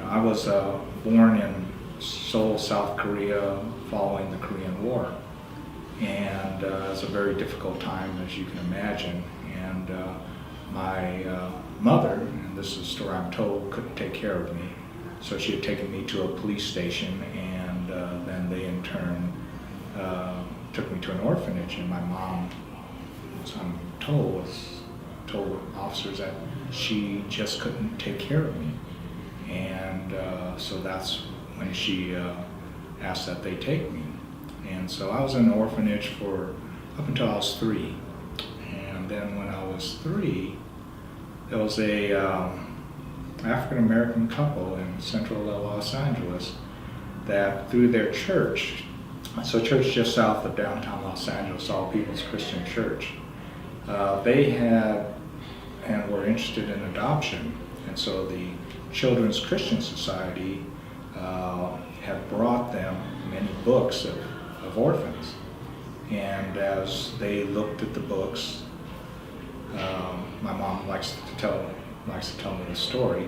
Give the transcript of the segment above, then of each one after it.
I was born in Seoul, South Korea, following the Korean War, and it was a very difficult time, as you can imagine. And my mother, and this is a story I'm told, couldn't take care of me, so she had taken me to a police station, and then they in turn took me to an orphanage. And my mom, as I'm told officers that she just couldn't take care of me, and so that's when she asked that they take me. And so I was in an orphanage for up until I was 3. And then when I was 3, there was a African-American couple in central Los Angeles that through their church, so church just south of downtown Los Angeles, All People's Christian Church, they had and were interested in adoption. And so the Children's Christian Society had brought them many books of orphans. And as they looked at the books, my mom likes to tell me the story.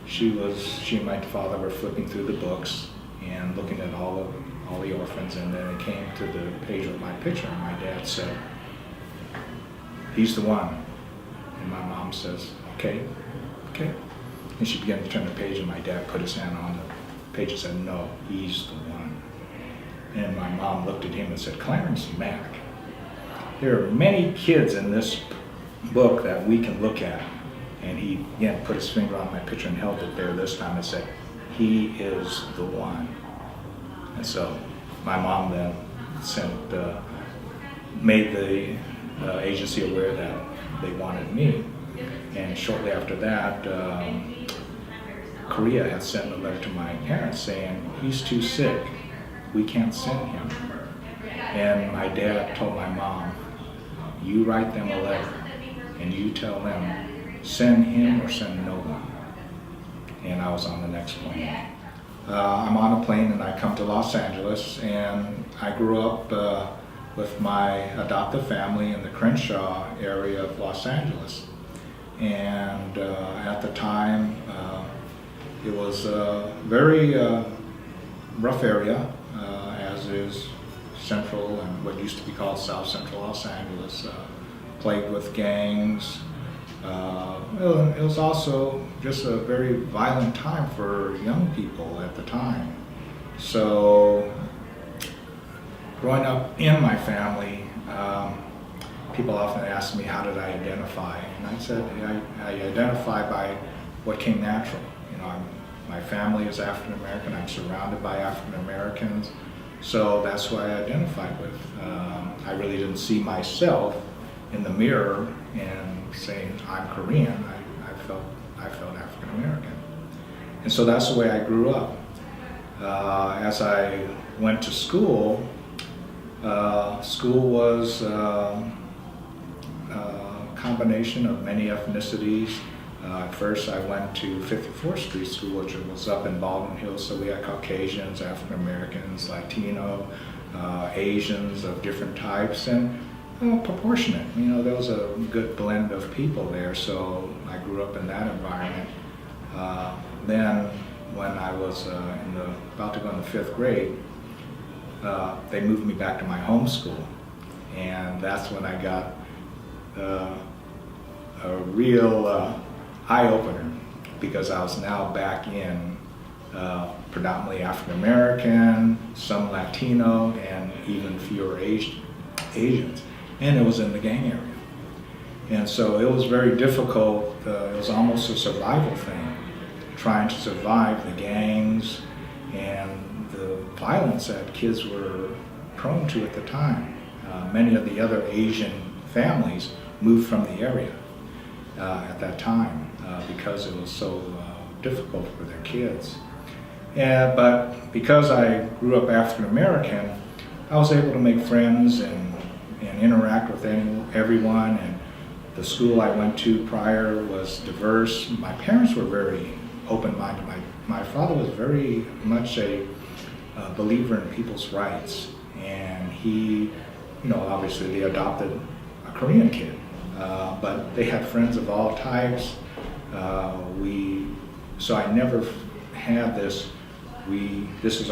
She and my father were flipping through the books and looking at all the orphans, and then it came to the page with my picture, and my dad said, "He's the one." And my mom says, okay. And she began to turn the page, and my dad put his hand on the page and said, "No, he's the one." And my mom looked at him and said, "Clarence Mack, there are many kids in this book that we can look at." And he again put his finger on my picture and held it there this time and said, "He is the one." And so my mom then made the agency aware that they wanted me. And shortly after that, Korea had sent a letter to my parents saying, "He's too sick, we can't send him." And my dad told my mom, "You write them a letter and you tell them, send him or send no one." And I was on the next plane. I'm on a plane and I come to Los Angeles, and I grew up with my adoptive family in the Crenshaw area of Los Angeles. And at the time, it was a very rough area, as is central and what used to be called South Central Los Angeles, plagued with gangs. It was also just a very violent time for young people at the time. So growing up in my family, people often ask me, how did I identify? And I said, I identify by what came natural. My family is African American. I'm surrounded by African Americans, so that's who I identified with. I really didn't see myself in the mirror and saying I'm Korean. I felt African American, and so that's the way I grew up. As I went to school, school was a combination of many ethnicities. At first I went to 54th Street School, which was up in Baldwin Hills, so we had Caucasians, African Americans, Latino, Asians of different types, and proportionate. There was a good blend of people there, so I grew up in that environment. Then when I was about to go in the 5th grade, they moved me back to my home school, and that's when I got a real eye-opener, because I was now back in predominantly African American, some Latino, and even fewer Asians, and it was in the gang area. And so it was very difficult. It was almost a survival thing, trying to survive the gangs and the violence that kids were prone to at the time. Many of the other Asian families moved from the area at that time because it was so difficult for their kids. But because I grew up African American, I was able to make friends and interact with everyone. And the school I went to prior was diverse. My parents were very open-minded. My father was very much a believer in people's rights, and he, obviously they adopted a Korean kid, but they had friends of all types. So I never have this. This is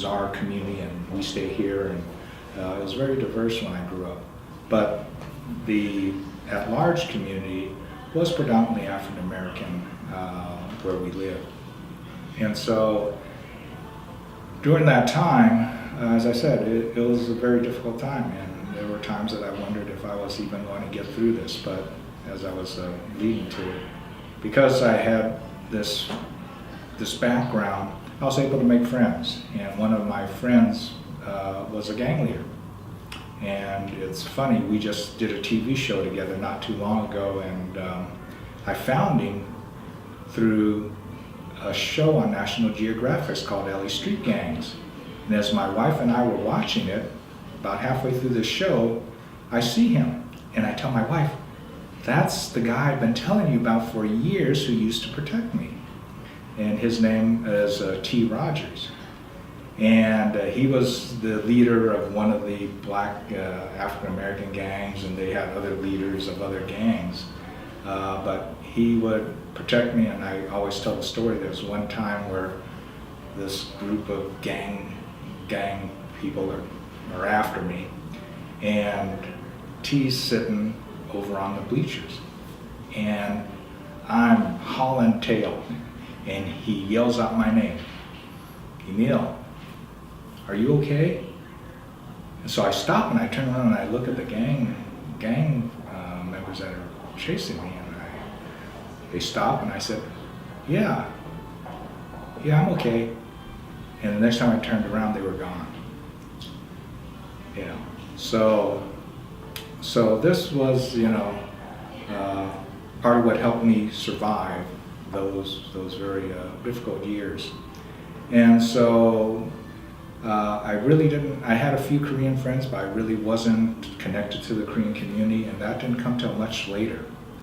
our community, and we stay here. And it was very diverse when I grew up. But the at-large community was predominantly African American where we lived. And so during that time, as I said, it was a very difficult time, and there were times that I wondered if I was even going to get through this. But as I was leading to it, because I had this background, I was able to make friends. And one of my friends was a gang leader. And it's funny, we just did a TV show together not too long ago, and I found him through a show on National Geographic called LA Street Gangs. And as my wife and I were watching it, about halfway through the show, I see him. And I tell my wife, that's the guy I've been telling you about for years who used to protect me. And his name is T. Rogers. And he was the leader of one of the black African American gangs, and they had other leaders of other gangs. But he would protect me, and I always tell the story. There was one time where this group of gang people are after me, and T's sitting over on the bleachers, and I'm hauling tail, and he yells out my name, Emile, are you okay? And so I stop and I turn around and I look at the gang members that are chasing me, and they stop, and I said, yeah, I'm okay. And the next time I turned around, they were gone. Yeah. So this was, part of what helped me survive those very difficult years. And so I really didn't. I had a few Korean friends, but I really wasn't connected to the Korean community, and that didn't come till much later.